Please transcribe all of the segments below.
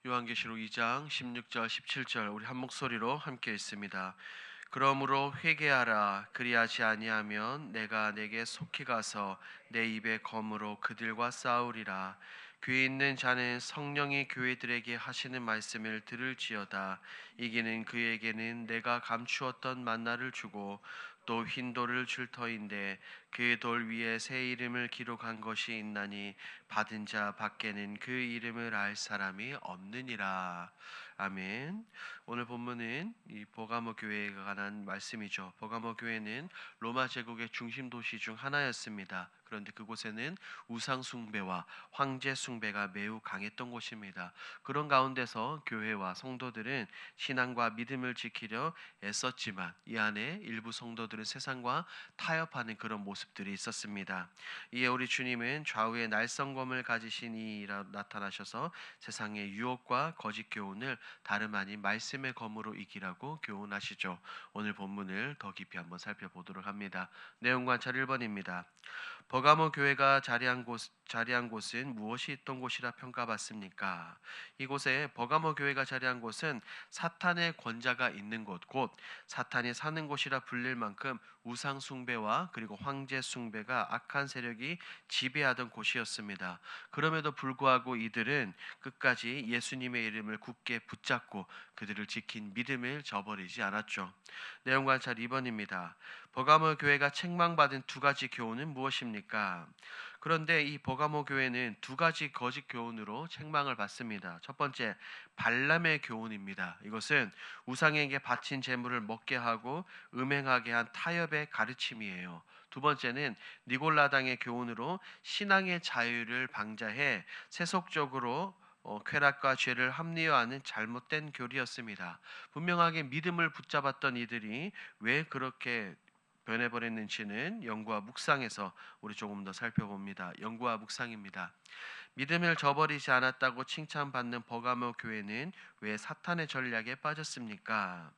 요한계시록 2장 16절 17절 우리 한 목소리로 함께 읽습니다. 그러므로 회개하라. 그리하지 아니하면 내가 내게 속히 가서 내 입의 검으로 그들과 싸우리라. 귀 있는 자는 성령이 교회들에게 하시는 말씀을 들을지어다. 이기는 그에게는 내가 감추었던 만나를 주고 또 흰 돌을 줄 터인데 그 돌 위에 새 이름을 기록한 것이 있나니 받은 자 밖에는 그 이름을 알 사람이 없느니라. 아멘. 오늘 본문은 이 버가모 교회에 관한 말씀이죠. 버가모 교회는 로마 제국의 중심 도시 중 하나였습니다. 그런데 그곳에는 우상 숭배와 황제 숭배가 매우 강했던 곳입니다. 그런 가운데서 교회와 성도들은 신앙과 믿음을 지키려 애썼지만 이 안에 일부 성도들은 세상과 타협하는 그런 모습들이 있었습니다. 이에 우리 주님은 좌우에 날성검을 가지신 이라 나타나셔서 세상의 유혹과 거짓 교훈을 다름 아닌 말씀의 검으로 이기라고 교훈하시죠. 오늘 본문을 더 깊이 한번 살펴보도록 합니다. 내용 관찰 1번입니다. 버가모 교회가 자리한 곳은 무엇이 있던 곳이라 평가받습니까? 이곳에 버가모 교회가 자리한 곳은 사탄의 권자가 있는 곳, 곧 사탄이 사는 곳이라 불릴 만큼 우상 숭배와 그리고 황제 숭배가 악한 세력이 지배하던 곳이었습니다. 그럼에도 불구하고 이들은 끝까지 예수님의 이름을 굳게 붙잡고 그들을 지킨 믿음을 저버리지 않았죠. 내용 관찰 2번입니다. 버가모 교회가 책망받은 두 가지 교훈은 무엇입니까? 그런데 이 버가모 교회는 두 가지 거짓 교훈으로 책망을 받습니다. 첫 번째, 발람의 교훈입니다. 이것은 우상에게 바친 제물을 먹게 하고 음행하게 한 타협의 가르침이에요. 두 번째는 니골라당의 교훈으로 신앙의 자유를 방자해 세속적으로 쾌락과 죄를 합리화하는 잘못된 교리였습니다. 분명하게 믿음을 붙잡았던 이들이 왜 그렇게 변해버렸는지는 연구와 묵상에서 우리 조금 더 살펴봅니다. 연구와 묵상입니다. 믿음을 저버리지 않았다고 칭찬받는 버가모 교회는 왜 사탄의 전략에 빠졌습니까?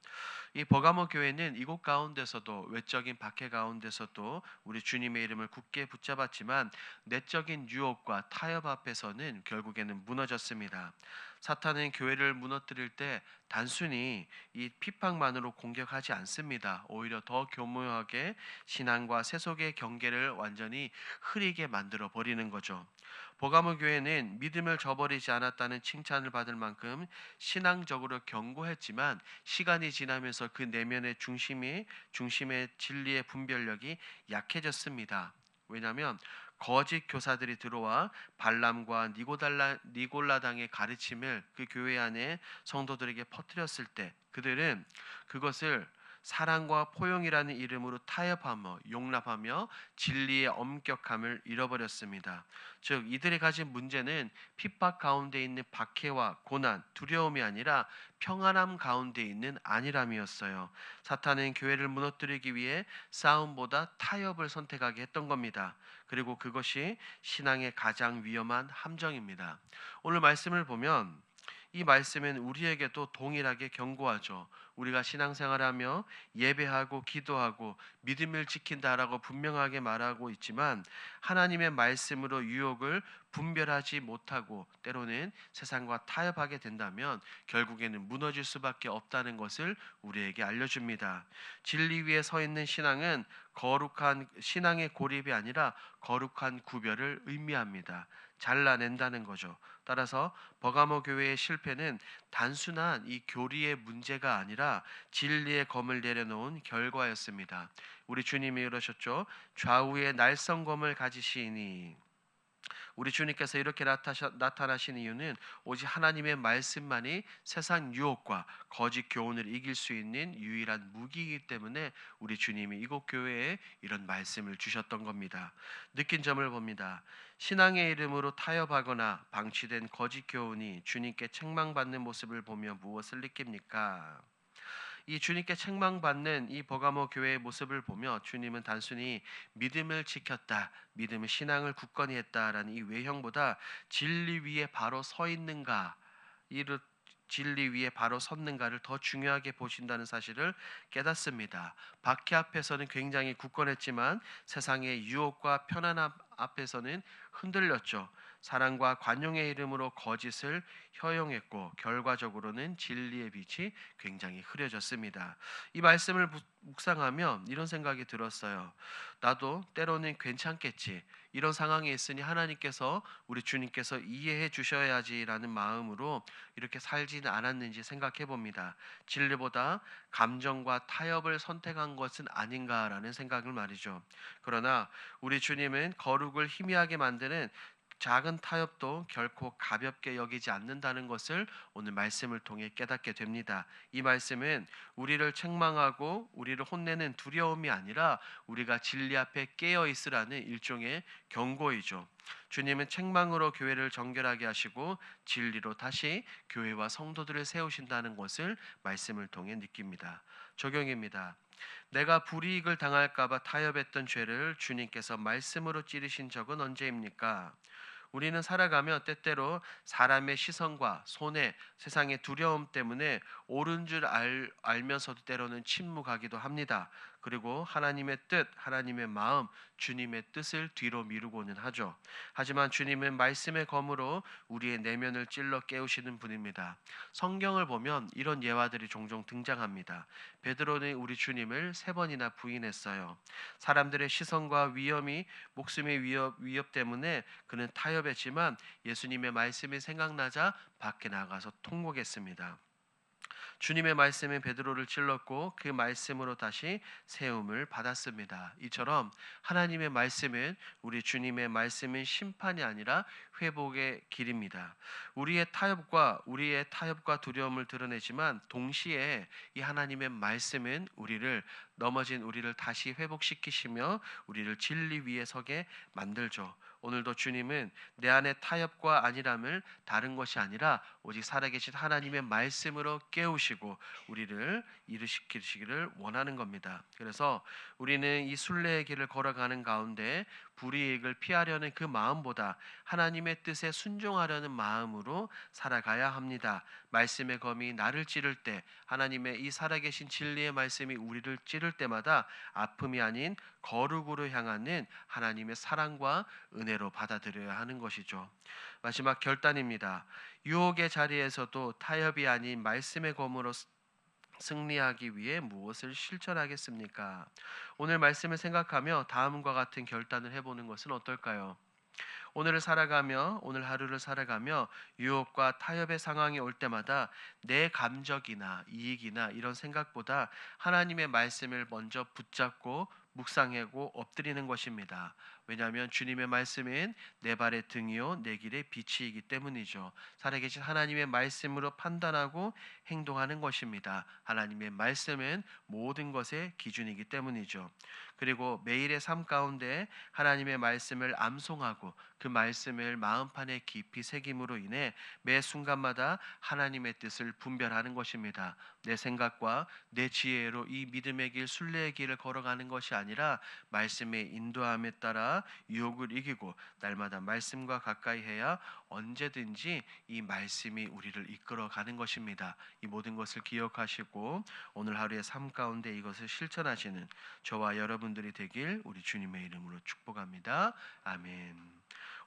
이 버가모 교회는 이곳 가운데서도 외적인 박해 가운데서도 우리 주님의 이름을 굳게 붙잡았지만 내적인 유혹과 타협 앞에서는 결국에는 무너졌습니다. 사탄은 교회를 무너뜨릴 때 단순히 이 핍박만으로 공격하지 않습니다. 오히려 더 교묘하게 신앙과 세속의 경계를 완전히 흐리게 만들어 버리는 거죠. 버가모 교회는 믿음을 저버리지 않았다는 칭찬을 받을 만큼 신앙적으로 견고했지만 시간이 지나면서 그 내면의 중심의 진리의 분별력이 약해졌습니다. 왜냐하면 거짓 교사들이 들어와 발람과 니골라당의 가르침을 그 교회 안에 성도들에게 퍼뜨렸을 때 그들은 그것을 사랑과 포용이라는 이름으로 타협하며 용납하며 진리의 엄격함을 잃어버렸습니다. 즉 이들이 가진 문제는 핍박 가운데 있는 박해와 고난, 두려움이 아니라 평안함 가운데 있는 안일함이었어요. 사탄은 교회를 무너뜨리기 위해 싸움보다 타협을 선택하게 했던 겁니다. 그리고 그것이 신앙의 가장 위험한 함정입니다. 오늘 말씀을 보면 이 말씀은 우리에게도 동일하게 경고하죠. 우리가 신앙생활하며 예배하고 기도하고 믿음을 지킨다라고 분명하게 말하고 있지만 하나님의 말씀으로 유혹을 분별하지 못하고 때로는 세상과 타협하게 된다면 결국에는 무너질 수밖에 없다는 것을 우리에게 알려줍니다. 진리 위에 서 있는 신앙은 거룩한 신앙의 고립이 아니라 거룩한 구별을 의미합니다. 잘라낸다는 거죠. 따라서 버가모 교회의 실패는 단순한 이 교리의 문제가 아니라 진리의 검을 내려놓은 결과였습니다. 우리 주님이 그러셨죠. 좌우에 날성검을 가지시니 우리 주님께서 이렇게 나타나신 이유는 오직 하나님의 말씀만이 세상 유혹과 거짓 교훈을 이길 수 있는 유일한 무기이기 때문에 우리 주님이 이곳 교회에 이런 말씀을 주셨던 겁니다. 느낀 점을 봅니다. 신앙의 이름으로 타협하거나 방치된 거짓 교훈이 주님께 책망받는 모습을 보며 무엇을 느낍니까? 이 주님께 책망받는 이 버가모 교회의 모습을 보며 주님은 단순히 믿음을 지켰다, 믿음의 신앙을 굳건히 했다라는 이 외형보다 진리 위에 바로 서 있는가, 이를 진리 위에 바로 섰는가를 더 중요하게 보신다는 사실을 깨닫습니다. 박해 앞에서는 굉장히 굳건했지만 세상의 유혹과 편안함 앞에서는 흔들렸죠. 사랑과 관용의 이름으로 거짓을 허용했고 결과적으로는 진리의 빛이 굉장히 흐려졌습니다. 이 말씀을 묵상하며 이런 생각이 들었어요. 나도 때로는 괜찮겠지. 이런 상황에 있으니 하나님께서 우리 주님께서 이해해 주셔야지라는 마음으로 이렇게 살지는 않았는지 생각해 봅니다. 진리보다 감정과 타협을 선택한 것은 아닌가라는 생각을 말이죠. 그러나 우리 주님은 거룩을 희미하게 만드는 작은 타협도 결코 가볍게 여기지 않는다는 것을 오늘 말씀을 통해 깨닫게 됩니다. 이 말씀은 우리를 책망하고 우리를 혼내는 두려움이 아니라 우리가 진리 앞에 깨어 있으라는 일종의 경고이죠. 주님은 책망으로 교회를 정결하게 하시고 진리로 다시 교회와 성도들을 세우신다는 것을 말씀을 통해 느낍니다. 적용입니다. 내가 불이익을 당할까봐 타협했던 죄를 주님께서 말씀으로 찌르신 적은 언제입니까? 우리는 살아가며 때때로 사람의 시선과 손해, 세상의 두려움 때문에 옳은 줄 알면서도 때로는 침묵하기도 합니다. 그리고 하나님의 뜻, 하나님의 마음, 주님의 뜻을 뒤로 미루고는 하죠. 하지만 주님은 말씀의 검으로 우리의 내면을 찔러 깨우시는 분입니다. 성경을 보면 이런 예화들이 종종 등장합니다. 베드로는 우리 주님을 3번이나 부인했어요. 사람들의 시선과 위험이 목숨의 위협 때문에 그는 타협했지만 예수님의 말씀이 생각나자 밖에 나가서 통곡했습니다. 주님의 말씀은 베드로를 찔렀고 그 말씀으로 다시 세움을 받았습니다. 이처럼 하나님의 말씀은 우리 주님의 말씀은 심판이 아니라 회복의 길입니다. 우리의 타협과 두려움을 드러내지만 동시에 이 하나님의 말씀은 넘어진 우리를 다시 회복시키시며 우리를 진리 위에 서게 만들죠. 오늘도 주님은 내 안에 타협과 안일함을 다른 것이 아니라 오직 살아계신 하나님의 말씀으로 깨우시고 우리를 일으키시기를 원하는 겁니다. 그래서 우리는 이 순례의 길을 걸어가는 가운데 불이익을 피하려는 그 마음보다 하나님의 뜻에 순종하려는 마음으로 살아가야 합니다. 말씀의 검이 나를 찌를 때, 하나님의 이 살아계신 진리의 말씀이 우리를 찌를 때마다 아픔이 아닌 거룩으로 향하는 하나님의 사랑과 은혜로 받아들여야 하는 것이죠. 마지막 결단입니다. 유혹의 자리에서도 타협이 아닌 말씀의 검으로 승리하기 위해 무엇을 실천하겠습니까? 오늘 말씀을 생각하며 다음과 같은 결단을 해보는 것은 어떨까요? 오늘 하루를 살아가며 유혹과 타협의 상황이 올 때마다 내 감정이나 이익이나 이런 생각보다 하나님의 말씀을 먼저 붙잡고 묵상하고 엎드리는 것입니다. 왜냐하면 주님의 말씀은 내 발의 등이요 내 길의 빛이기 때문이죠. 살아계신 하나님의 말씀으로 판단하고 행동하는 것입니다. 하나님의 말씀은 모든 것의 기준이기 때문이죠. 그리고 매일의 삶 가운데 하나님의 말씀을 암송하고 그 말씀을 마음판에 깊이 새김으로 인해 매 순간마다 하나님의 뜻을 분별하는 것입니다. 내 생각과 내 지혜로 이 믿음의 길, 순례의 길을 걸어가는 것이 아니라 말씀의 인도함에 따라 유혹을 이기고 날마다 말씀과 가까이 해야 언제든지 이 말씀이 우리를 이끌어가는 것입니다. 이 모든 것을 기억하시고 오늘 하루의 삶 가운데 이것을 실천하시는 저와 여러분들이 되길 우리 주님의 이름으로 축복합니다. 아멘.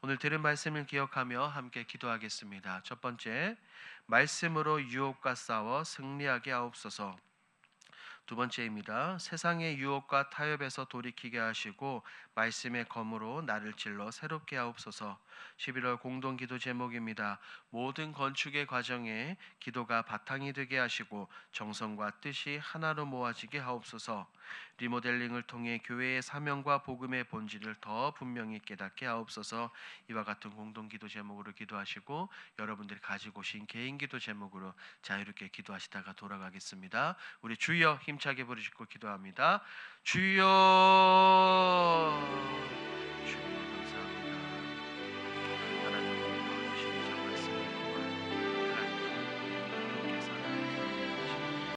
오늘 들은 말씀을 기억하며 함께 기도하겠습니다. 첫 번째, 말씀으로 유혹과 싸워 승리하게 하옵소서. 두 번째입니다. 세상의 유혹과 타협에서 돌이키게 하시고 말씀의 검으로 나를 찔러 새롭게 하옵소서. 11월 공동 기도 제목입니다. 모든 건축의 과정에 기도가 바탕이 되게 하시고 정성과 뜻이 하나로 모아지게 하옵소서. 리모델링을 통해 교회의 사명과 복음의 본질을 더 분명히 깨닫게 하옵소서. 이와 같은 공동 기도 제목으로 기도하시고 여러분들이 가지고 오신 개인 기도 제목으로 자유롭게 기도하시다가 돌아가겠습니다. 우리 주여 힘차게 부르시고 기도합니다. 주여